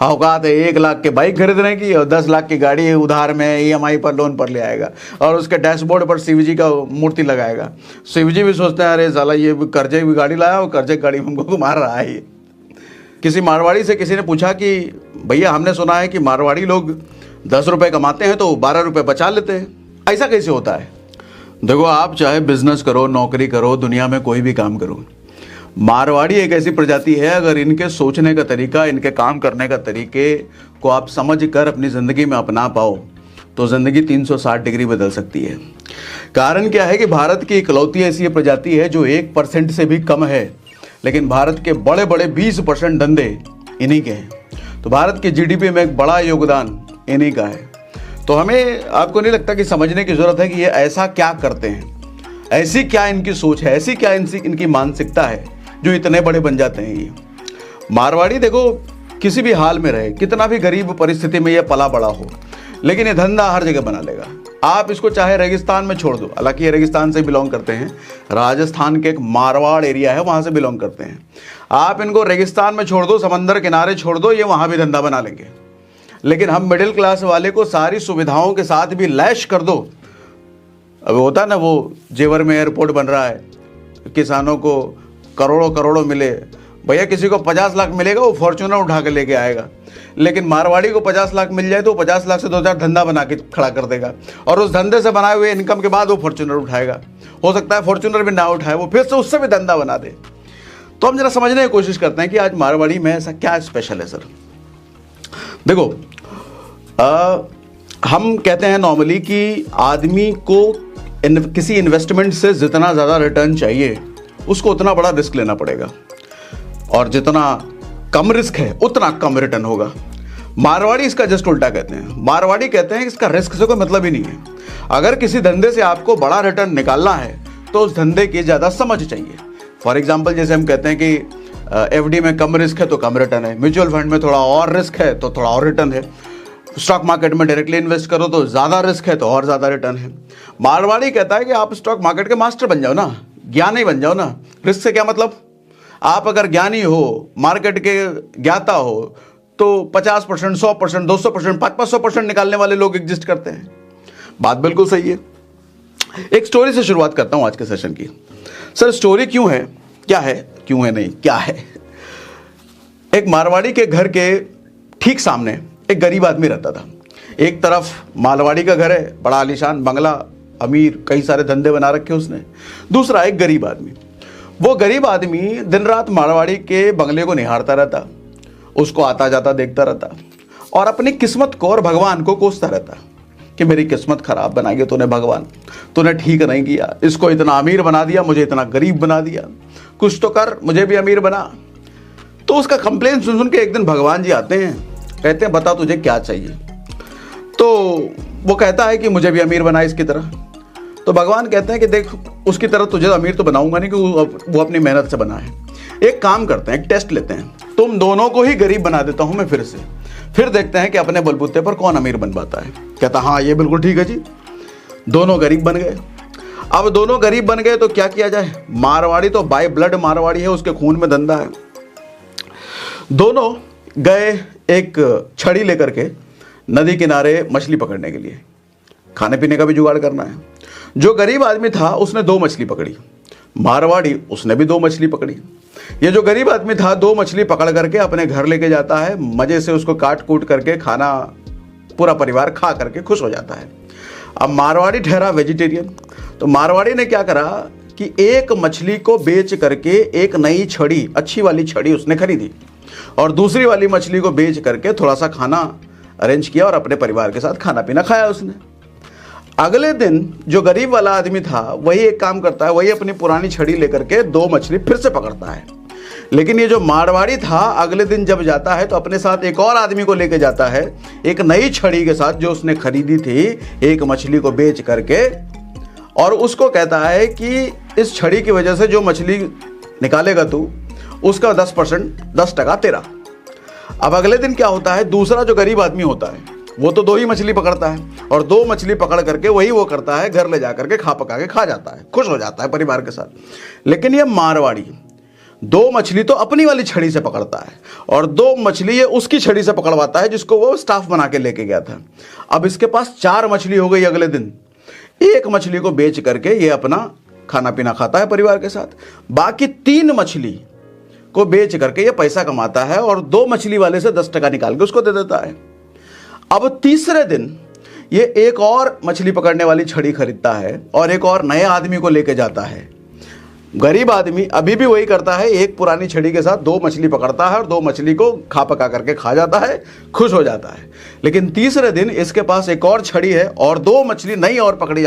औकात है 1 लाख के बाइक खरीदने की और 10 लाख की गाड़ी उधार में EMI पर लोन पर ले आएगा और उसके डैशबोर्ड पर शिवजी का मूर्ति लगाएगा। शिवजी भी सोचते हैं अरे साला ये कर्जे की गाड़ी लाया और कर्जे की गाड़ी में हमको घुमा रहा है। ये किसी मारवाड़ी से किसी ने पूछा कि भैया हमने सुना है कि मारवाड़ी लोग 10 रुपये कमाते हैं तो 12 रुपये बचा लेते हैं, ऐसा कैसे होता है? देखो, आप चाहे बिजनेस करो, नौकरी करो, दुनिया में कोई भी काम करो, मारवाड़ी एक ऐसी प्रजाति है, अगर इनके सोचने का तरीका, इनके काम करने का तरीके को आप समझ कर अपनी ज़िंदगी में अपना पाओ तो ज़िंदगी 360 डिग्री बदल सकती है। कारण क्या है कि भारत की इकलौती ऐसी प्रजाति है जो 1% से भी कम है, लेकिन भारत के बड़े बड़े 20% धंधे इन्हीं के हैं। तो भारत की GDP में एक बड़ा योगदान इन्हीं का है। तो हमें, आपको नहीं लगता कि समझने की ज़रूरत है कि ये ऐसा क्या करते हैं, ऐसी क्या इनकी सोच है, ऐसी क्या इनकी मानसिकता है जो इतने बड़े बन जाते हैं। ये मारवाड़ी देखो किसी भी हाल में रहे, कितना भी गरीब परिस्थिति में ये पला बड़ा हो, लेकिन ये धंधा हर जगह बना लेगा। आप इसको चाहे रेगिस्तान में छोड़ दो, हालांकि ये रेगिस्तान से बिलोंग करते हैं, राजस्थान के एक मारवाड़ एरिया है वहाँ से बिलोंग करते हैं। आप इनको रेगिस्तान में छोड़ दो, समंदर किनारे छोड़ दो, ये वहाँ भी धंधा बना लेंगे। लेकिन हम मिडिल क्लास वाले को सारी सुविधाओं के साथ भी लैश कर दो। अब होता ना, वो जेवर में एयरपोर्ट बन रहा है, किसानों को करोड़ों करोड़ों मिले, भैया किसी को 50 लाख मिलेगा वो फॉर्च्यूनर उठा के लेके आएगा, लेकिन मारवाड़ी को 50 लाख मिल जाए तो 50 लाख से 2-4 धंधा बना के खड़ा कर देगा और उस धंधे से बनाए हुए इनकम के बाद वो फॉर्च्यूनर उठाएगा। हो सकता है फॉर्च्यूनर भी ना उठाए, वो फिर से उससे भी धंधा बना दे। तो हम जरा समझने की कोशिश करते हैं कि आज मारवाड़ी में ऐसा क्या स्पेशल है। सर देखो, हम कहते हैं नॉर्मली कि आदमी को किसी इन्वेस्टमेंट से जितना ज़्यादा रिटर्न चाहिए उसको उतना बड़ा रिस्क लेना पड़ेगा, और जितना कम रिस्क है उतना कम रिटर्न होगा। मारवाड़ी इसका जस्ट उल्टा कहते हैं। मारवाड़ी कहते हैं कि इसका रिस्क से कोई मतलब ही नहीं है। अगर किसी धंधे से आपको बड़ा रिटर्न निकालना है तो उस धंधे की ज़्यादा समझ चाहिए। फॉर एग्जाम्पल, जैसे हम कहते हैं कि FD में कम रिस्क है तो कम रिटर्न है, म्यूचुअल फंड में थोड़ा और रिस्क है तो थोड़ा और रिटर्न है, स्टॉक मार्केट में डायरेक्टली इन्वेस्ट करो तो ज़्यादा रिस्क है तो और ज़्यादा रिटर्न है। मारवाड़ी कहता है कि आप स्टॉक मार्केट के मास्टर बन जाओ ना, ज्ञानी बन जाओ ना। रिस्क से क्या मतलब? आप अगर ज्ञानी हो, मार्केट के ज्ञाता हो, तो 50%, 100%, 200%, 500% निकालने वाले लोग एग्जिस्ट करते हैं। बात बिल्कुल सही है। एक स्टोरी से शुरुआत करता हूं आज के सेशन की। सर स्टोरी क्यों है, क्या है, क्यों है नहीं, क्या है। एक मारवाड़ी के घर के ठीक सामने एक गरीब आदमी रहता था। एक तरफ मारवाड़ी का घर है, बड़ा आलीशान बंगला, अमीर, कई सारे धंधे बना रखे उसने। दूसरा एक गरीब आदमी। वो गरीब आदमी दिन रात मारवाड़ी के बंगले को निहारता रहता, उसको आता जाता देखता रहता और अपनी किस्मत को और भगवान को कोसता रहता कि मेरी किस्मत खराब बनाई है तूने भगवान, तूने ठीक नहीं किया, इसको इतना अमीर बना दिया, मुझे इतना गरीब बना दिया, कुछ तो कर, मुझे भी अमीर बना। तो उसका कंप्लेन सुन सुन के एक दिन भगवान जी आते हैं, कहते हैं बता तुझे क्या चाहिए। तो वो कहता है कि मुझे भी अमीर बना इसकी तरह। तो भगवान कहते हैं कि देख, उसकी तरह तुझे अमीर तो बनाऊंगा नहीं, कि वो अपनी मेहनत से बना है। एक काम करते हैं, एक टेस्ट लेते हैं, तुम दोनों को ही गरीब बना देता हूं मैं फिर से, फिर देखते हैं कि अपने बलबूते पर कौन अमीर बन पाता है। कहता हाँ ये बिल्कुल ठीक है जी। दोनों गरीब बन गए। अब दोनों गरीब बन गए तो क्या किया जाए, मारवाड़ी तो बाय ब्लड मारवाड़ी है, उसके खून में धंधा है। दोनों गए एक छड़ी लेकर के नदी किनारे मछली पकड़ने के लिए, खाने पीने का भी जुगाड़ करना है। जो गरीब आदमी था उसने 2 मछली पकड़ी, मारवाड़ी उसने भी 2 मछली पकड़ी। ये जो गरीब आदमी था 2 मछली पकड़ करके अपने घर लेके जाता है, मजे से उसको काट कूट करके खाना पूरा परिवार खा करके खुश हो जाता है। अब मारवाड़ी ठहरा वेजिटेरियन। तो मारवाड़ी ने क्या करा कि एक मछली को बेच करके एक नई छड़ी, अच्छी वाली छड़ी उसने खरीदी और दूसरी वाली मछली को बेच करके थोड़ा सा खाना अरेंज किया और अपने परिवार के साथ खाना पीना खाया उसने। अगले दिन जो गरीब वाला आदमी था वही एक काम करता है, वही अपनी पुरानी छड़ी लेकर के 2 मछली फिर से पकड़ता है। लेकिन ये जो मारवाड़ी था अगले दिन जब जाता है तो अपने साथ एक और आदमी को लेके जाता है, एक नई छड़ी के साथ जो उसने खरीदी थी एक मछली को बेच करके, और उसको कहता है कि इस छड़ी की वजह से जो मछली निकालेगा तू उसका 10% तेरा। अब अगले दिन क्या होता है, दूसरा जो गरीब आदमी होता है वो तो 2 ही मछली पकड़ता है और 2 मछली पकड़ करके वही वो करता है, घर ले जा करके खा पका के खा जाता है, खुश हो जाता है परिवार के साथ। लेकिन ये मारवाड़ी 2 मछली तो अपनी वाली छड़ी से पकड़ता है और 2 मछली ये उसकी छड़ी से पकड़वाता है जिसको वो स्टाफ बना के लेके गया था। अब इसके पास 4 मछली हो गई। अगले दिन 1 मछली को बेच करके ये अपना खाना पीना खाता है परिवार के साथ, बाकी 3 मछली को बेच करके ये पैसा कमाता है और 2 मछली वाले से 10 टका निकाल के उसको दे देता है। अब तीसरे दिन ये एक और मछली पकड़ने वाली छड़ी खरीदता है और एक और नए आदमी को लेके जाता है। गरीब आदमी अभी भी वही करता है, एक पुरानी छड़ी के साथ 2 मछली पकड़ता है और 2 मछली को खा पका करके खा जाता है, खुश हो जाता है। लेकिन तीसरे दिन इसके पास एक और छड़ी है और 2 मछली नई और पकड़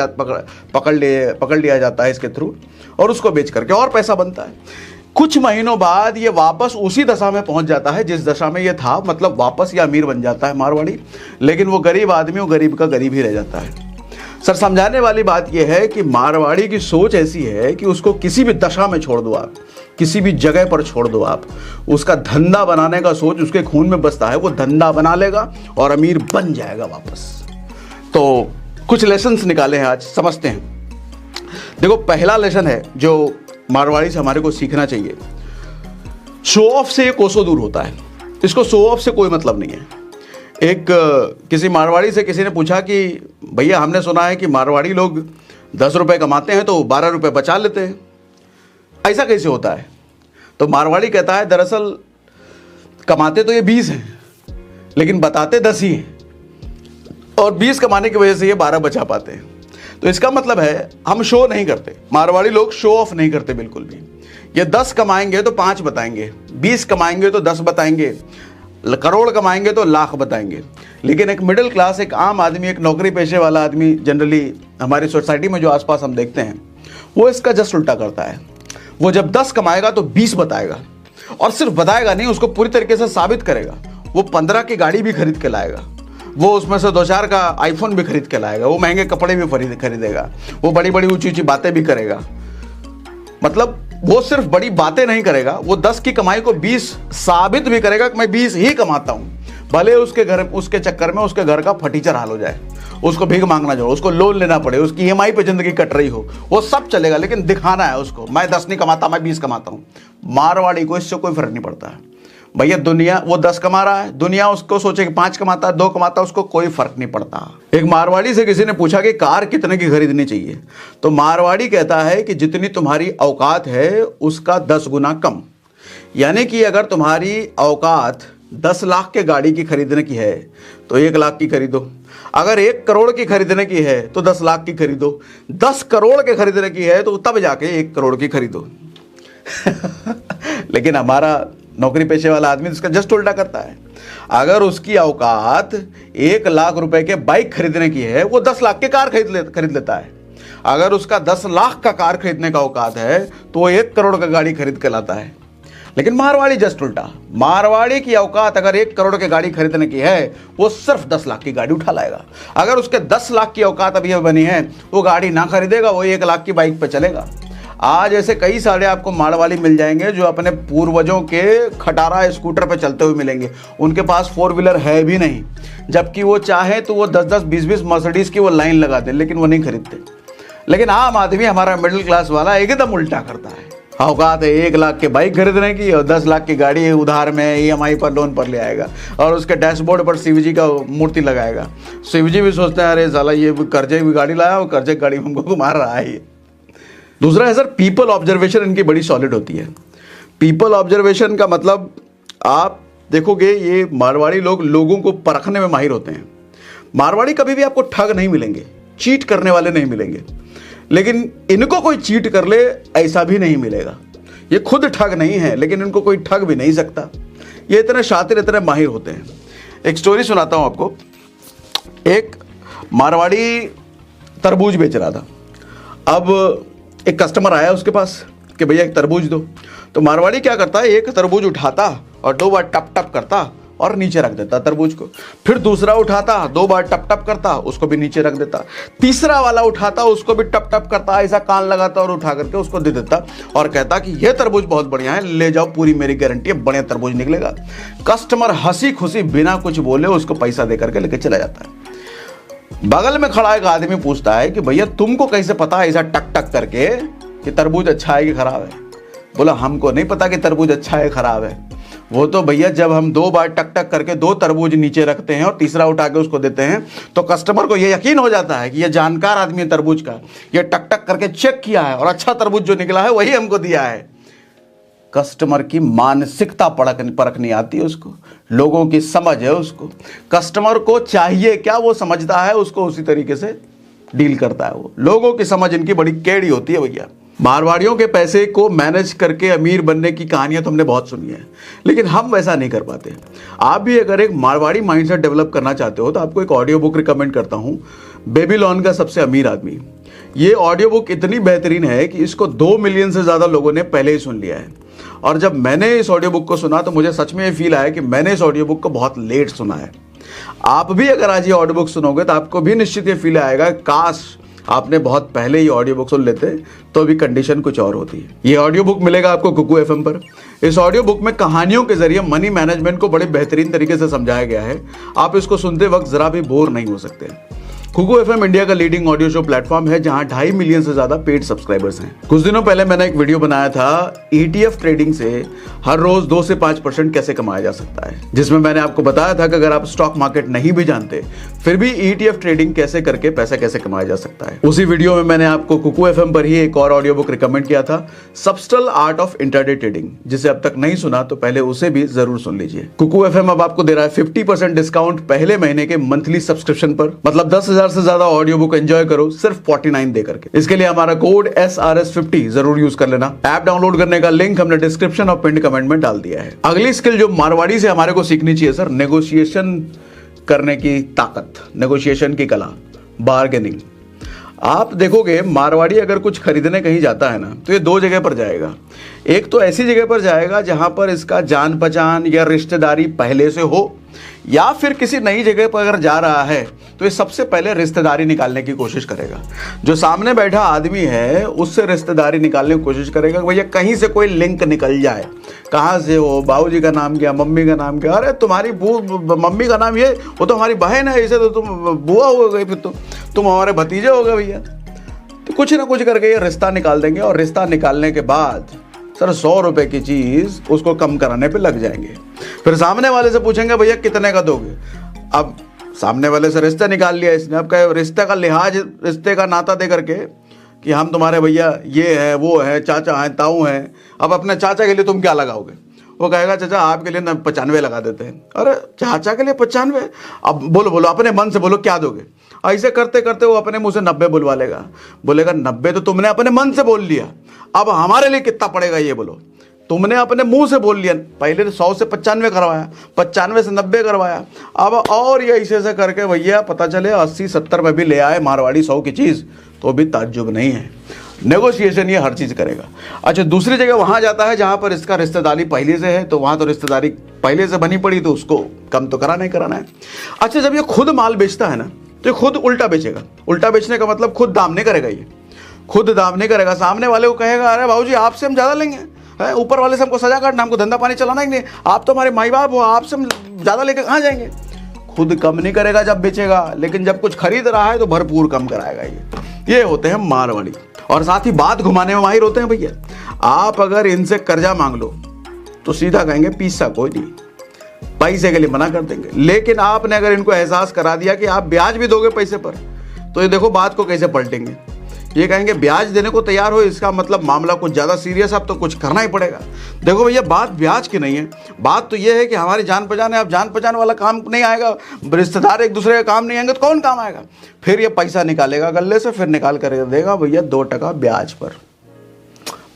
लिया जाता है इसके थ्रू और उसको बेच करके और पैसा बनता है। कुछ महीनों बाद ये वापस उसी दशा में पहुंच जाता है जिस दशा में ये था, मतलब वापस ये अमीर बन जाता है मारवाड़ी। लेकिन वो गरीब आदमी वो गरीब का गरीब ही रह जाता है। सर, समझाने वाली बात यह है कि मारवाड़ी की सोच ऐसी है कि उसको किसी भी दशा में छोड़ दो आप, किसी भी जगह पर छोड़ दो आप, उसका धंधा बनाने का सोच उसके खून में बसता है। वो धंधा बना लेगा और अमीर बन जाएगा वापस। तो कुछ लेसन्स निकाले हैं आज, समझते हैं। देखो, पहला लेसन है जो मारवाड़ी से हमारे को सीखना चाहिए। शो ऑफ से कोसों दूर होता है। इसको शो ऑफ से कोई मतलब नहीं है। एक किसी मारवाड़ी से किसी ने पूछा कि भैया, हमने सुना है कि मारवाड़ी लोग 10 रुपए कमाते हैं तो 12 रुपए बचा लेते हैं, ऐसा कैसे होता है? तो मारवाड़ी कहता है दरअसल कमाते तो ये 20 हैं लेकिन बताते 10 ही हैं और 20 कमाने की वजह से ये 12 बचा पाते हैं। तो इसका मतलब है हम शो नहीं करते, मारवाड़ी लोग शो ऑफ नहीं करते बिल्कुल भी। ये 10 कमाएंगे तो 5 बताएंगे, 20 कमाएंगे तो 10 बताएंगे, करोड़ कमाएंगे तो लाख बताएंगे। लेकिन एक मिडिल क्लास, एक आम आदमी, एक नौकरी पेशे वाला आदमी जनरली हमारी सोसाइटी में जो आसपास हम देखते हैं, वो इसका जस्ट उल्टा करता है। वो जब 10 कमाएगा तो 20 बताएगा और सिर्फ बताएगा नहीं, उसको पूरी तरीके से साबित करेगा। वो 15 की गाड़ी भी खरीद के लाएगा, वो उसमें से 2-4 का आईफोन भी खरीद के लाएगा, वो महंगे कपड़े भी खरीदेगा, वो बड़ी बड़ी ऊंची ऊंची बातें भी करेगा। मतलब वो सिर्फ बड़ी बातें नहीं करेगा, वो 10 की कमाई को 20 साबित भी करेगा कि मैं 20 ही कमाता हूं। भले उसके चक्कर में उसके घर का फटीचर हाल हो जाए, उसको भीख मांगना जो, उसको लोन लेना पड़े, उसकी EMI पे जिंदगी कट रही हो, वो सब चलेगा। लेकिन दिखाना है उसको, मैं 10 नहीं कमाता, मैं 20 कमाता हूं। मारवाड़ी को इससे कोई फर्क नहीं पड़ता है भैया। दुनिया वो 10 कमा रहा है, दुनिया उसको सोचे कि 5 कमाता है, 2 कमाता है, उसको कोई फर्क नहीं पड़ता। एक मारवाड़ी से किसी ने पूछा कि कार कितने की खरीदनी चाहिए, तो मारवाड़ी कहता है कि जितनी तुम्हारी औकात है उसका 10 गुना कम। यानी कि अगर तुम्हारी औकात 10 लाख के गाड़ी की खरीदने की है तो 1 लाख की खरीदो। अगर 1 करोड़ की खरीदने की है तो 10 लाख की खरीदो। 10 करोड़ के खरीदने की है तो तब जाके 1 करोड़ की खरीदो। लेकिन हमारा नौकरी पेशे वाला आदमी इसका जस्ट उल्टा करता है। अगर उसकी औकात 1 लाख रुपए के बाइक खरीदने की है, वो 10 लाख के कार खरीद लेता है। अगर उसका 10 लाख का कार खरीदने का औकात है तो वो 1 करोड़ का गाड़ी खरीद के लाता है। लेकिन मारवाड़ी जस्ट उल्टा, मारवाड़ी की औकात अगर 1 करोड़ की गाड़ी खरीदने की है, वो सिर्फ 10 लाख की गाड़ी उठा लाएगा। अगर उसके 10 लाख की औकात अभी बनी है, वो गाड़ी ना खरीदेगा, वो 1 लाख की बाइक पे चलेगा। आज ऐसे कई सारे आपको मारवाड़ी मिल जाएंगे जो अपने पूर्वजों के खटारा स्कूटर पे चलते हुए मिलेंगे। उनके पास 4 व्हीलर है भी नहीं, जबकि वो चाहे तो वो 10-10, 20-20 मर्सिडीज की वो लाइन लगा दे, लेकिन वो नहीं खरीदते। लेकिन आम आदमी, हमारा मिडिल क्लास वाला, एकदम उल्टा करता है। औकात है 1 लाख के बाइक खरीदने की और 10 लाख की गाड़ी उधार में EMI पर लोन पर ले आएगा और उसके डैशबोर्ड पर शिवजी का मूर्ति लगाएगा। शिवजी भी सोचते हैं अरे साला ये कर्जे की गाड़ी लाया और कर्जे की गाड़ी हमको घुमा रहा है। दूसरा है सर, पीपल ऑब्जर्वेशन इनकी बड़ी सॉलिड होती है। पीपल ऑब्जर्वेशन का मतलब आप देखोगे ये मारवाड़ी लोग लोगों को परखने में माहिर होते हैं। मारवाड़ी कभी भी आपको ठग नहीं मिलेंगे, चीट करने वाले नहीं मिलेंगे, लेकिन इनको कोई चीट कर ले ऐसा भी नहीं मिलेगा। ये खुद ठग नहीं है लेकिन इनको कोई ठग भी नहीं सकता। ये इतने शातिर, इतने माहिर होते हैं। एक स्टोरी सुनाता हूं आपको। एक मारवाड़ी तरबूज बेच रहा था। अब एक कस्टमर आया उसके पास कि भैया एक तरबूज दो। तो मारवाड़ी क्या करता है, एक तरबूज उठाता और 2 बार टप टप करता और नीचे रख देता तरबूज को। फिर दूसरा उठाता, 2 बार टप टप करता, उसको भी नीचे रख देता। तीसरा वाला उठाता, उसको भी टप टप करता, ऐसा कान लगाता और उठा करके उसको दे देता और कहता कि ये तरबूज बहुत बढ़िया है, ले जाओ, पूरी मेरी गारंटी है, बढ़िया तरबूज निकलेगा। कस्टमर हंसी खुशी बिना कुछ बोले उसको पैसा दे करके लेके चला जाता है। बगल में खड़ा एक आदमी पूछता है कि भैया तुमको कैसे पता है ऐसा टक टक करके कि तरबूज अच्छा है कि खराब है? बोला हमको नहीं पता कि तरबूज अच्छा है खराब है। वो तो भैया जब हम 2 बार टक टक करके 2 तरबूज नीचे रखते हैं और तीसरा उठा के उसको देते हैं तो कस्टमर को ये यकीन हो जाता है कि ये जानकार आदमी है तरबूज का, ये टक टक करके चेक किया है और अच्छा तरबूज जो निकला है वही हमको दिया है। कस्टमर की मानसिकता परख नहीं आती उसको, लोगों की समझ है उसको, कस्टमर को चाहिए क्या वो समझता है, उसको उसी तरीके से डील करता है वो। लोगों की समझ इनकी बड़ी टेढ़ी होती है भैया। मारवाड़ियों के पैसे को मैनेज करके अमीर बनने की कहानियां तो हमने बहुत सुनी है, लेकिन हम वैसा नहीं कर पाते। आप भी अगर एक मारवाड़ी माइंडसेट डेवलप करना चाहते हो तो आपको एक ऑडियो बुक रिकमेंड करता हूं, बेबीलोन का सबसे अमीर आदमी। ये ऑडियो बुक इतनी बेहतरीन है कि इसको 2 मिलियन से ज़्यादा लोगों ने पहले ही सुन लिया है। और जब मैंने इस ऑडियो बुक को सुना तो मुझे सच में ये फील आया कि मैंने इस ऑडियो बुक को बहुत लेट सुना है। आप भी अगर आज ये ऑडियो बुक सुनोगे तो आपको भी निश्चित ये फील आएगा काश आपने बहुत पहले ही ऑडियो बुक सुन लेते तो अभी कंडीशन कुछ और होती है। ये ऑडियो बुक मिलेगा आपको कुकू एफएम पर। इस ऑडियो बुक में कहानियों के जरिए मनी मैनेजमेंट को बड़े बेहतरीन तरीके से समझाया गया है। आप इसको सुनते वक्त जरा भी बोर नहीं हो सकते। कुकू एफएम इंडिया का लीडिंग ऑडियो शो प्लेटफॉर्म है जहां 2.5 मिलियन से ज्यादा पेड सब्सक्राइबर्स हैं। कुछ दिनों पहले मैंने एक वीडियो बनाया था ETF ट्रेडिंग से हर रोज 2 से 5% कैसे कमाया जा सकता है, जिसमें मैंने आपको बताया था कि अगर आप स्टॉक मार्केट नहीं भी जानते फिर भी ETF ट्रेडिंग कैसे करके पैसा कैसे कमाया जा सकता है। उसी वीडियो में मैंने आपको कुकू एफएम पर ही एक और ऑडियो बुक रिकमेंड किया था, सबस्टल आर्ट ऑफ इंट्राडे ट्रेडिंग। जिसे अब तक नहीं सुना तो पहले उसे भी जरूर सुन लीजिए। कुकू एफएम अब आपको दे रहा है 50% डिस्काउंट पहले महीने के मंथली सब्सक्रिप्शन पर, मतलब 10,000 से ज्यादा ऑडियो बुक एंजॉय करो सिर्फ 49 दे करके। इसके लिए हमारा कोड SRS50 जरूर यूज कर लेना। ऐप डाउनलोड करने का लिंक हमने डिस्क्रिप्शन और पिन कमेंट में डाल दिया है। अगली स्किल जो मारवाड़ी से हमारे को सीखनी चाहिए सर, नेगोशिएशन करने की ताकत, नेगोशिएशन की कला, बार्गेनिंग। आप देखोगे मारवाड़ी अगर कुछ खरीदने कहीं जाता है ना तो ये 2 जगह पर जाएगा। एक तो ऐसी जगह पर जाएगा जहां पर इसका जान पहचान या रिश्तेदारी पहले से हो, या फिर किसी नई जगह पर अगर जा रहा है तो ये सबसे पहले रिश्तेदारी निकालने की कोशिश करेगा। जो सामने बैठा आदमी है उससे रिश्तेदारी निकालने की कोशिश करेगा कि भैया कहीं से कोई लिंक निकल जाए। कहाँ से हो, बाबूजी का नाम क्या, मम्मी का नाम क्या, अरे तुम्हारी मम्मी का नाम ये, वो तो हमारी बहन है, इसे तो तुम बुआ हो गई, फिर तो तुम हमारे भतीजे हो गए भैया। तो कुछ ना कुछ करके ये रिश्ता निकाल देंगे और रिश्ता निकालने के बाद सर 100 रुपए की चीज उसको कम कराने पे लग जाएंगे। फिर सामने वाले से पूछेंगे भैया कितने का दोगे। अब सामने वाले से रिश्ता निकाल लिया इसने, अब कहे रिश्ते का लिहाज, रिश्ते का नाता दे करके कि हम तुम्हारे भैया ये है वो है, चाचा हैं ताऊ हैं। अब अपने चाचा के लिए तुम क्या लगाओगे? वो कहेगा चाचा आपके लिए ना 95 लगा देते हैं। अरे चाचा के लिए 95? अब बोलो अपने मन से बोलो क्या दोगे। ऐसे करते करते वो अपने मुंह से 90 बुलवा लेगा, बोलेगा 90 तो तुमने अपने मन से बोल लिया, अब हमारे लिए कितना पड़ेगा ये बोलो। तुमने अपने मुंह से बोल लिया, पहले 100 से 95 करवाया, 95 से 90 करवाया, अब और ये ऐसे करके भैया पता चले 80-70 में भी ले आए मारवाड़ी 100 की चीज़ तो भी ताज्जुब नहीं है। नेगोशिएशन ये हर चीज़ करेगा। अच्छा, दूसरी जगह वहाँ जाता है जहाँ पर इसका रिश्तेदारी पहले से है, तो वहाँ तो रिश्तेदारी पहले से बनी पड़ी तो उसको कम तो कराना ही कराना है। अच्छा, जब ये खुद माल बेचता है ना तो ये खुद उल्टा बेचेगा। उल्टा बेचने का मतलब खुद दाम नहीं करेगा, ये खुद दाम नहीं करेगा। सामने वाले को कहेगा अरे भाऊजी आपसे हम ज़्यादा लेंगे, है ऊपर वाले से हमको सजा काटना, हमको धंधा पानी चलाना ही नहीं, आप तो हमारे माई बाप हो, आपसे हम ज़्यादा लेकर कहाँ जाएंगे। खुद कम नहीं करेगा जब बेचेगा, लेकिन जब कुछ खरीद रहा है तो भरपूर कम कराएगा। ये होते हैं मारवाड़ी, और साथ ही बात घुमाने में माहिर होते हैं भैया। आप अगर इनसे कर्जा मांग लो तो सीधा कहेंगे पीसा कोई नहीं, पैसे के लिए मना कर देंगे। लेकिन आपने अगर इनको एहसास करा दिया कि आप ब्याज भी दोगे पैसे पर, तो ये देखो बात को कैसे पलटेंगे। ये कहेंगे ब्याज देने को तैयार हो, इसका मतलब मामला कुछ ज़्यादा सीरियस है, अब तो कुछ करना ही पड़ेगा। देखो भैया बात ब्याज की नहीं है, बात तो ये है कि हमारी जान पहचान है। अब जान पहचान वाला काम नहीं आएगा, रिश्तेदार एक दूसरे का काम नहीं आएंगे तो कौन काम आएगा। फिर ये पैसा निकालेगा गले से, फिर निकाल कर देगा भैया 2% ब्याज पर।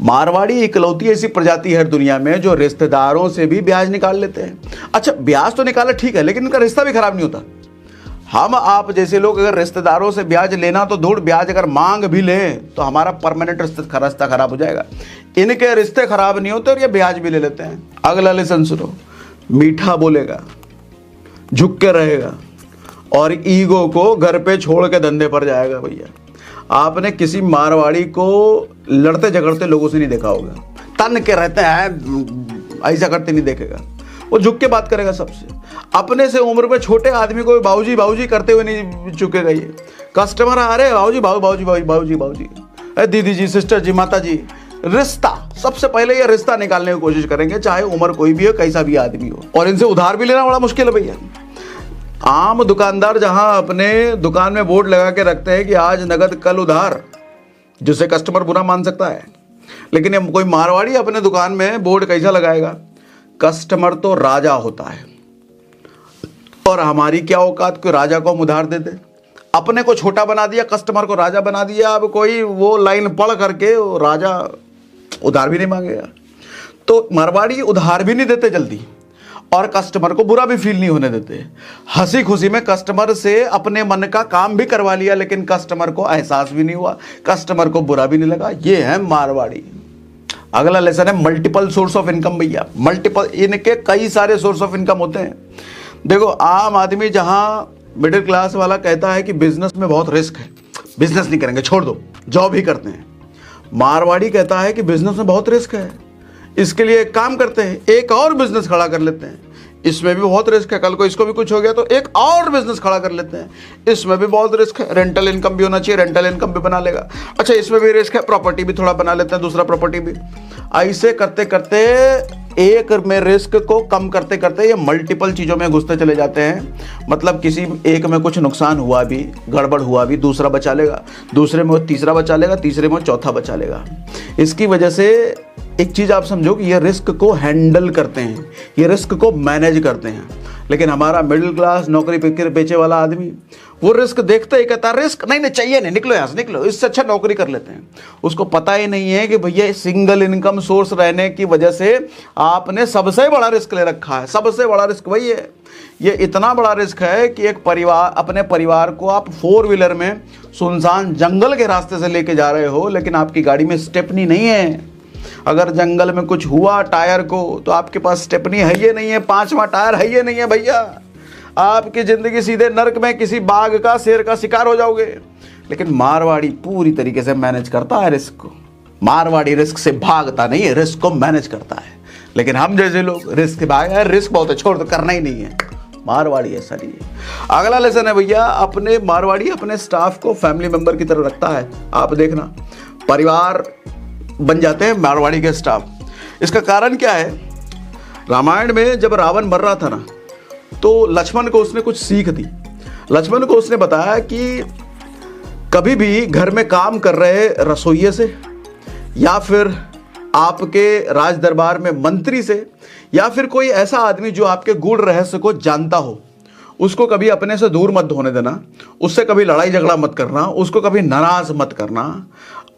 मारवाड़ी इकलौती ऐसी प्रजाति है दुनिया में जो रिश्तेदारों से भी ब्याज निकाल लेते हैं। अच्छा, ब्याज तो निकाला ठीक है, लेकिन इनका रिश्ता भी खराब नहीं होता। हम आप जैसे लोग अगर रिश्तेदारों से ब्याज लेना तो धूड़ ब्याज अगर मांग भी लें तो हमारा परमानेंट रिश्ता खराब हो जाएगा। इनके रिश्ते खराब नहीं होते और ये ब्याज भी ले लेते हैं। अगला लेसन सुनो, मीठा बोलेगा, झुक के रहेगा और ईगो को घर पे छोड़ के धंधे पर जाएगा। भैया आपने किसी मारवाड़ी को लड़ते झगड़ते लोगों से नहीं देखा होगा, तन के रहते हैं, ऐसा करते नहीं देखेगा। वो झुक के बात करेगा सबसे। अपने से उम्र में छोटे आदमी को बाबूजी बाबूजी करते हुए नहीं चुकेगा। ये कस्टमर आ रहे बाबूजी बाबूजी बाबूजी बाबूजी, दीदी जी, सिस्टर जी, माता जी, रिश्ता, सबसे पहले ये रिश्ता निकालने की कोशिश करेंगे, चाहे उम्र कोई भी हो, कैसा भी आदमी हो। और इनसे उधार भी लेना बड़ा मुश्किल है भैया। आम दुकानदार जहां अपने दुकान में बोर्ड लगा के रखते हैं कि आज नगद कल उधार, जिसे कस्टमर बुरा मान सकता है, लेकिन ये कोई मारवाड़ी अपने दुकान में बोर्ड कैसा लगाएगा, कस्टमर तो राजा होता है। और हमारी क्या औकात कि राजा को हम उधार दे दे। अपने को छोटा बना दिया, कस्टमर को राजा बना दिया। अब कोई वो लाइन पढ़ करके वो राजा उधार भी नहीं मांगेगा। तो मारवाड़ी उधार भी नहीं देते जल्दी, और कस्टमर को बुरा भी फील नहीं होने देते। हंसी खुशी में कस्टमर से अपने मन का काम भी करवा लिया, लेकिन कस्टमर को एहसास भी नहीं हुआ, कस्टमर को बुरा भी नहीं लगा। ये है मारवाड़ी। अगला लेसन है मल्टीपल सोर्स ऑफ इनकम। भैया मल्टीपल, इनके कई सारे सोर्स ऑफ इनकम होते हैं। देखो, आम आदमी जहां मिडिल क्लास वाला कहता है कि बिजनेस में बहुत रिस्क है, बिजनेस नहीं करेंगे, छोड़ दो, जॉब ही करते हैं। मारवाड़ी कहता है कि बिजनेस में बहुत रिस्क है, इसके लिए एक काम करते हैं, एक और बिजनेस खड़ा कर लेते हैं, इसमें भी बहुत रिस्क है, कल को इसको भी कुछ हो गया तो एक और बिजनेस खड़ा कर लेते हैं, इसमें भी बहुत रिस्क है, रेंटल इनकम भी होना चाहिए, रेंटल इनकम भी बना लेगा, अच्छा इसमें भी रिस्क है, प्रॉपर्टी भी थोड़ा बना लेते हैं, दूसरा प्रॉपर्टी भी। ऐसे करते करते एक में रिस्क को कम करते करते ये मल्टीपल चीज़ों में घुसते चले जाते हैं। मतलब किसी एक में कुछ नुकसान हुआ भी, गड़बड़ हुआ भी, दूसरा बचा लेगा, दूसरे में वो तीसरा बचा लेगा, तीसरे में वो चौथा बचा लेगा। इसकी वजह से एक चीज़ आप समझो कि ये रिस्क को हैंडल करते हैं, ये रिस्क को मैनेज करते हैं। लेकिन हमारा मिडिल क्लास नौकरी बेचे वाला आदमी वो रिस्क देखते ही कहता रिस्क नहीं चाहिए नहीं, निकलो यहाँ से, निकलो, इससे अच्छा नौकरी कर लेते हैं। उसको पता ही नहीं है कि भैया सिंगल इनकम सोर्स रहने की वजह से आपने सबसे बड़ा रिस्क ले रखा है। सबसे बड़ा रिस्क वही है। ये इतना बड़ा रिस्क है कि एक परिवार, अपने परिवार को आप 4 व्हीलर में सुनसान जंगल के रास्ते से लेके जा रहे हो, लेकिन आपकी गाड़ी में स्टेपनी नहीं है। अगर जंगल में कुछ हुआ टायर को तो आपके पास स्टेपनी है ये नहीं है, 5वां टायर है ये नहीं है भैया, आपकी जिंदगी सीधे नर्क में किसी बाघ का, शेर का शिकार हो जाओगे। लेकिन मारवाड़ी पूरी तरीके से मैनेज करता है रिस्क को। मारवाड़ी रिस्क से भागता नहीं है, रिस्क को मैनेज करता है। लेकिन हम जैसे लोग रिस्क भाग है, रिस्क बहुत है, छोड़ दो, करना ही नहीं है। मारवाड़ी ऐसा नहीं है। अगला लेसन है भैया, अपने मारवाड़ी अपने स्टाफ को फैमिली मेंबर की तरह रखता है। आप देखना, परिवार बन जाते हैं मारवाड़ी के स्टाफ। इसका कारण क्या है, रामायण में जब रावण मर रहा था ना, तो लक्ष्मण को उसने कुछ सीख दी। लक्ष्मण को उसने बताया कि कभी भी घर में काम कर रहे रसोइये से, या फिर आपके राज दरबार में मंत्री से, या फिर कोई ऐसा आदमी जो आपके गूढ़ रहस्य को जानता हो, उसको कभी अपने से दूर मत होने देना, उससे कभी लड़ाई झगड़ा मत करना, उसको कभी नाराज मत करना।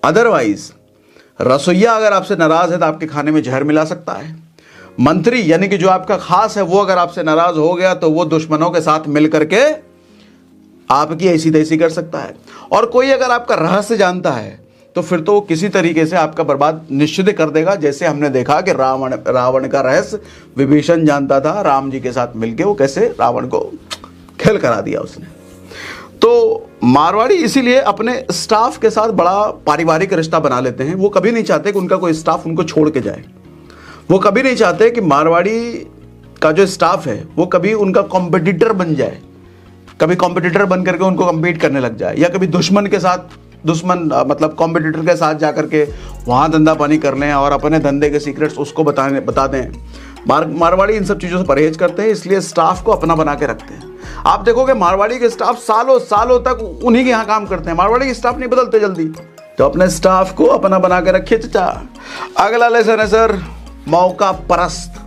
अदरवाइज रसोइया अगर आपसे नाराज है तो आपके खाने में जहर मिला सकता है। मंत्री यानी कि जो आपका खास है, वो अगर आपसे नाराज हो गया तो वो दुश्मनों के साथ मिल करके आपकी ऐसी तैसी कर सकता है। और कोई अगर आपका रहस्य जानता है तो फिर तो किसी तरीके से आपका बर्बाद निश्चित कर देगा। जैसे हमने देखा कि रावण का रहस्य विभीषण जानता था, राम जी के साथ मिलके वो कैसे रावण को खेल करा दिया उसने। तो मारवाड़ी इसीलिए अपने स्टाफ के साथ बड़ा पारिवारिक रिश्ता बना लेते हैं। वो कभी नहीं चाहते कि उनका कोई स्टाफ उनको छोड़ के जाए। वो कभी नहीं चाहते कि मारवाड़ी का जो स्टाफ है वो कभी उनका कॉम्पिटिटर बन जाए, कभी कॉम्पिटिटर बन करके उनको कम्पीट करने लग जाए, या कभी मतलब कॉम्पिटिटर के साथ जाकर के वहाँ धंधा पानी कर लें और अपने धंधे के सीक्रेट्स उसको बता दें। मारवाड़ी इन सब चीज़ों से परहेज करते हैं, इसलिए स्टाफ को अपना बना के रखते हैं। आप देखोगे मारवाड़ी के स्टाफ सालों सालों तक उन्हीं के यहाँ काम करते हैं। मारवाड़ी के स्टाफ नहीं बदलते जल्दी। तो अपने स्टाफ को अपना बना के रखिए चाचा। अगला लेसन है सर, मौका परस्त।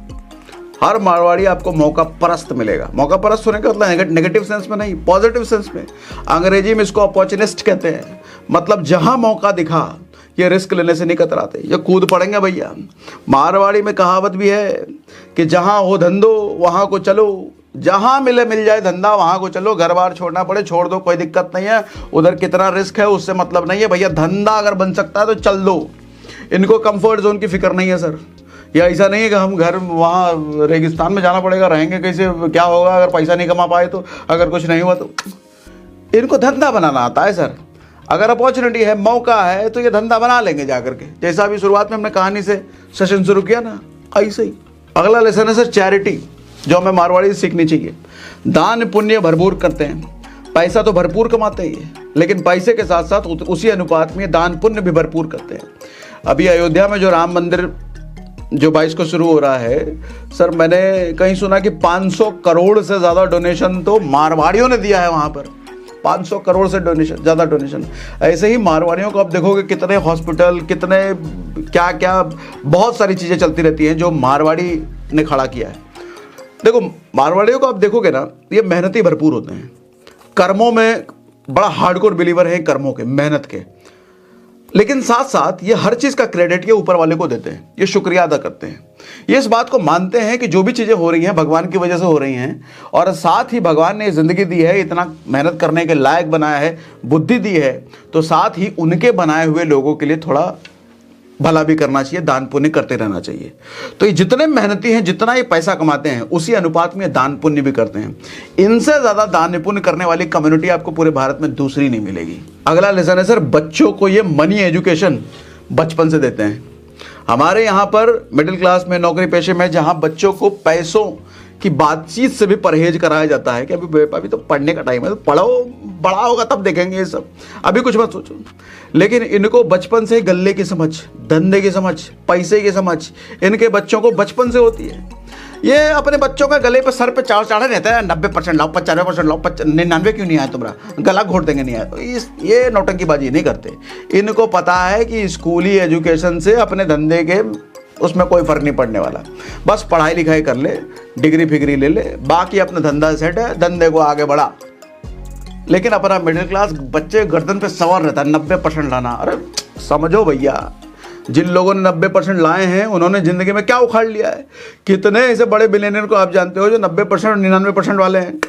हर मारवाड़ी आपको मौका परस्त मिलेगा। मौका परस्त होने का मतलब नेगेटिव सेंस में नहीं, पॉजिटिव सेंस में। अंग्रेजी में इसको अपॉर्चुनिस्ट कहते हैं। मतलब जहां मौका दिखा ये रिस्क लेने से नहीं कतराते, ये कूद पड़ेंगे भैया। मारवाड़ी में कहावत भी है कि जहां हो धंधो वहां को चलो, जहां मिल जाए धंधा वहां को चलो, घर बार छोड़ना पड़े छोड़ दो, कोई दिक्कत नहीं है। उधर कितना रिस्क है उससे मतलब नहीं है भैया, धंधा अगर बन सकता है तो चल दो। इनको कंफर्ट जोन की फिक्र नहीं है सर। या ऐसा नहीं है कि हम घर वहाँ रेगिस्तान में जाना पड़ेगा, रहेंगे कैसे, क्या होगा अगर पैसा नहीं कमा पाए तो, अगर कुछ नहीं हुआ तो। इनको धंधा बनाना आता है सर। अगर अपॉर्चुनिटी है, मौका है, तो ये धंधा बना लेंगे जाकर के। जैसा अभी शुरुआत में हमने कहानी से सेशन शुरू किया ना, ऐसे ही। अगला लेसन है सर चैरिटी, जो हमें मारवाड़ी से सीखनी चाहिए। दान पुण्य भरपूर करते हैं, पैसा तो भरपूर कमाते ही है, लेकिन पैसे के साथ साथ उसी अनुपात में दान पुण्य भी भरपूर करते हैं। अभी अयोध्या में जो राम मंदिर जो 22 को शुरू हो रहा है सर, मैंने कहीं सुना कि 500 करोड़ से ज़्यादा डोनेशन तो मारवाड़ियों ने दिया है वहाँ पर। 500 करोड़ से ज़्यादा डोनेशन। ऐसे ही मारवाड़ियों को आप देखोगे कितने हॉस्पिटल, कितने क्या क्या बहुत सारी चीज़ें चलती रहती हैं जो मारवाड़ी ने खड़ा किया है। देखो मारवाड़ियों को आप देखोगे ना, ये मेहनती भरपूर होते हैं, कर्मों में बड़ा हार्डकोर बिलीवर है, कर्मों के, मेहनत के। लेकिन साथ साथ ये हर चीज़ का क्रेडिट ये ऊपर वाले को देते हैं, ये शुक्रिया अदा करते हैं, ये इस बात को मानते हैं कि जो भी चीज़ें हो रही हैं भगवान की वजह से हो रही हैं, और साथ ही भगवान ने ज़िंदगी दी है, इतना मेहनत करने के लायक बनाया है, बुद्धि दी है, तो साथ ही उनके बनाए हुए लोगों के लिए थोड़ा भला भी करना चाहिए, दान पुण्य करते रहना चाहिए। तो ये जितने मेहनती हैं, जितना ये पैसा कमाते हैं, उसी अनुपात में दान पुण्य भी करते हैं। इनसे ज़्यादा दान पुण्य करने वाली कम्युनिटी आपको पूरे भारत में दूसरी नहीं मिलेगी। अगला लेसन है सर, बच्चों को ये मनी एजुकेशन बचपन से देते हैं। हमारे यहाँ पर मिडिल क्लास में, नौकरी पेशे में, जहाँ बच्चों को पैसों की बातचीत से भी परहेज कराया जाता है कि अभी तो पढ़ने का टाइम है, तो पढ़ो, बड़ा होगा तब देखेंगे ये सब, अभी कुछ मत सोचो। लेकिन इनको बचपन से गल्ले की समझ, धंधे की समझ, पैसे की समझ इनके बच्चों को बचपन से होती है। ये अपने बच्चों का गले पे, सर पे चाड़ चाड़े रहता है, 90% लाओ, 95% लाओ, 99 क्यों नहीं आया तुम्हारा, गला घोट देंगे नहीं आया। तो ये नौटंकीबाजी नहीं करते। इनको पता है कि स्कूली एजुकेशन से अपने धंधे के उसमें कोई फर्क नहीं पड़ने वाला, बस पढ़ाई लिखाई कर ले, डिग्री फिग्री ले ले, बाकी अपना धंधा सेट है, धंधे को आगे बढ़ा। लेकिन अपना मिडिल क्लास बच्चे गर्दन पे सवार रहता है 90% लाना। अरे समझो भैया, जिन लोगों ने 90% लाए हैं उन्होंने ज़िंदगी में क्या उखाड़ लिया है। कितने ऐसे बड़े बिलियनियर को आप जानते हो जो 90% और 99% वाले हैं।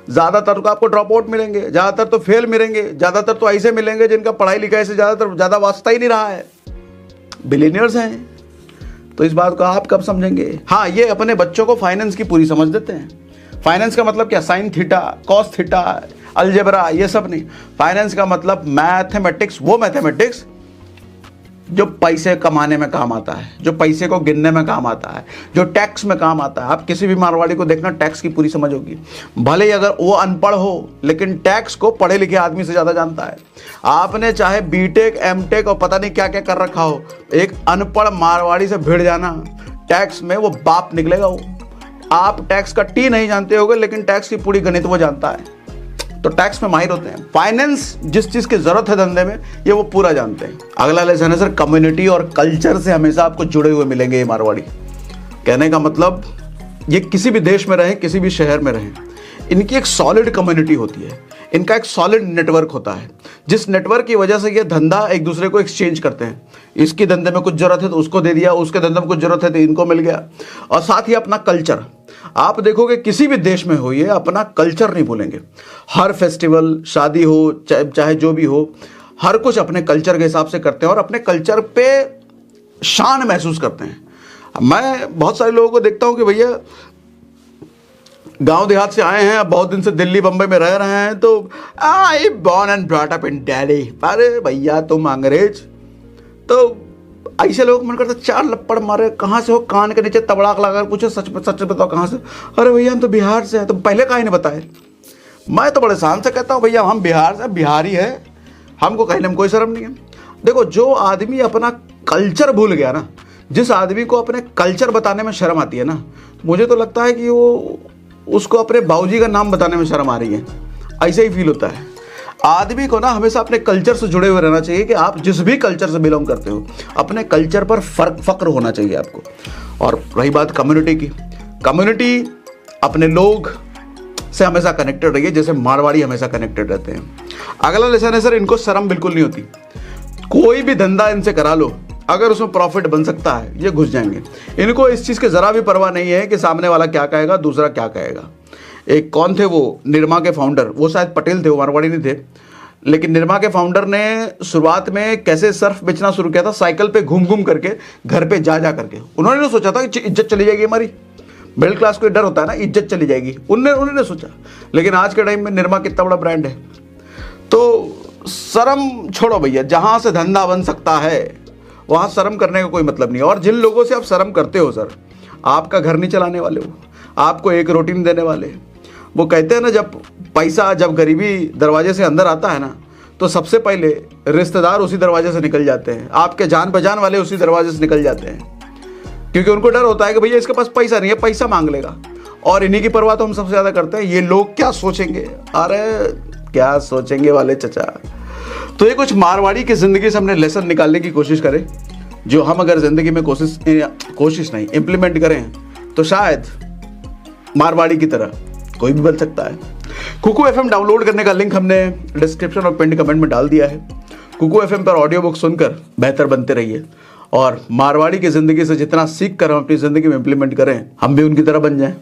ज़्यादातर तो आपको ड्रॉप आउट मिलेंगे, ज़्यादातर तो फेल मिलेंगे, ज़्यादातर तो ऐसे मिलेंगे जिनका पढ़ाई लिखाई से ज़्यादा वास्ता ही नहीं रहा है, बिलियनियर्स हैं। तो इस बात को आप कब समझेंगे। हाँ, ये अपने बच्चों को फाइनेंस की पूरी समझ देते हैं। फाइनेंस का मतलब क्या, sine theta, cos theta, algebra, ये सब नहीं। फाइनेंस का मतलब मैथमेटिक्स, वो मैथमेटिक्स जो पैसे कमाने में काम आता है, जो पैसे को गिनने में काम आता है, जो टैक्स में काम आता है। आप किसी भी मारवाड़ी को देखना, टैक्स की पूरी समझ होगी, भले ही अगर वो अनपढ़ हो, लेकिन टैक्स को पढ़े लिखे आदमी से ज़्यादा जानता है। आपने चाहे बीटेक, एमटेक और पता नहीं क्या क्या कर रखा हो, एक अनपढ़ मारवाड़ी से भिड़ जाना टैक्स में, वो बाप निकलेगा वो। आप टैक्स का टी नहीं जानते होगे, लेकिन टैक्स की पूरी गणित वो जानता है, तो टैक्स में माहिर होते हैं। फाइनेंस जिस चीज़ की ज़रूरत है धंधे में, ये वो पूरा जानते हैं। अगला लेसन है सर, कम्युनिटी और कल्चर से हमेशा आपको जुड़े हुए मिलेंगे ये मारवाड़ी। कहने का मतलब, ये किसी भी देश में रहें, किसी भी शहर में रहें, इनकी एक सॉलिड कम्युनिटी होती है, इनका एक सॉलिड नेटवर्क होता है, जिस नेटवर्क की वजह से ये धंधा एक दूसरे को एक्सचेंज करते हैं। इसकी धंधे में कुछ ज़रूरत है तो उसको दे दिया, उसके धंधे में कुछ ज़रूरत है तो इनको मिल गया। और साथ ही अपना कल्चर, आप देखोगे किसी भी देश में हो, ये अपना कल्चर नहीं भूलेंगे। हर फेस्टिवल, शादी हो, चाहे जो भी हो, हर कुछ अपने कल्चर के हिसाब से करते हैं और अपने कल्चर पे शान महसूस करते हैं। मैं बहुत सारे लोगों को देखता हूँ कि भैया गांव देहात से आए हैं, बहुत दिन से दिल्ली बम्बई में रह रहे हैं, तो I born and brought up in Delhi. अरे भैया तुम अंग्रेज, तो ऐसे लोग मन करता चार लपड़ मारे, कहाँ से हो, कान के नीचे तबड़ाक लगा पूछे सच बताओ कहाँ से। अरे भैया हम तो बिहार से हैं। तो पहले काहे नहीं बताए। मैं तो बड़े शान से कहता हूँ भैया हम बिहार से, बिहारी है, हमको कहने में कोई शर्म नहीं है। देखो, जो आदमी अपना कल्चर भूल गया ना, जिस आदमी को अपने कल्चर बताने में शर्म आती है ना, मुझे तो लगता है कि वो उसको अपने बाबूजी का नाम बताने में शर्म आ रही है। ऐसे ही फील होता है। आदमी को ना हमेशा अपने कल्चर से जुड़े हुए रहना चाहिए कि आप जिस भी कल्चर से बिलोंग करते हो, अपने कल्चर पर फक्र होना चाहिए आपको। और रही बात कम्युनिटी की, कम्युनिटी अपने लोग से हमेशा कनेक्टेड रहिए, जैसे मारवाड़ी हमेशा कनेक्टेड रहते हैं। अगला लेसन है सर, इनको शर्म बिल्कुल नहीं होती। कोई भी धंधा इनसे करा लो, अगर उसमें प्रॉफिट बन सकता है, ये घुस जाएंगे। इनको इस चीज़ की ज़रा भी परवाह नहीं है कि सामने वाला क्या कहेगा, दूसरा क्या कहेगा। एक कौन थे वो, निरमा के फाउंडर, वो शायद पटेल थे, वो मारवाड़ी नहीं थे, लेकिन निरमा के फाउंडर ने शुरुआत में कैसे सर्फ बेचना शुरू किया था, साइकिल पे घूम घूम करके, घर पे जा जा करके। उन्होंने नहीं सोचा था कि इज्जत चली जाएगी हमारी, मिडिल क्लास को डर होता है ना, इज्जत चली जाएगी, उन्होंने सोचा। लेकिन आज के टाइम में निरमा कितना बड़ा ब्रांड है। तो शर्म छोड़ो भैया, जहाँ से धंधा बन सकता है वहाँ शर्म करने का कोई मतलब नहीं। और जिन लोगों से आप शर्म करते हो सर, आपका घर नहीं चलाने वाले, वो आपको एक रोटी नहीं देने वाले। वो कहते हैं ना, जब पैसा, जब गरीबी दरवाजे से अंदर आता है ना, तो सबसे पहले रिश्तेदार उसी दरवाजे से निकल जाते हैं, आपके जान पहचान वाले उसी दरवाजे से निकल जाते हैं, क्योंकि उनको डर होता है कि भैया इसके पास पैसा नहीं है, पैसा मांग लेगा। और इन्हीं की परवाह तो हम सबसे ज़्यादा करते हैं, ये लोग क्या सोचेंगे, अरे क्या सोचेंगे वाले चचा। तो ये कुछ मारवाड़ी की ज़िंदगी से हमने लेसन निकालने की कोशिश करें, जो हम अगर ज़िंदगी में कोशिश नहीं इम्प्लीमेंट करें तो शायद मारवाड़ी की तरह कोई भी बन सकता है। कुकू FM डाउनलोड करने का लिंक हमने डिस्क्रिप्शन और पिन कमेंट में डाल दिया है। कुकू FM पर ऑडियो बुक सुनकर बेहतर बनते रहिए और मारवाड़ी की ज़िंदगी से जितना सीख कर हम अपनी ज़िंदगी में इम्प्लीमेंट करें, हम भी उनकी तरह बन जाएं।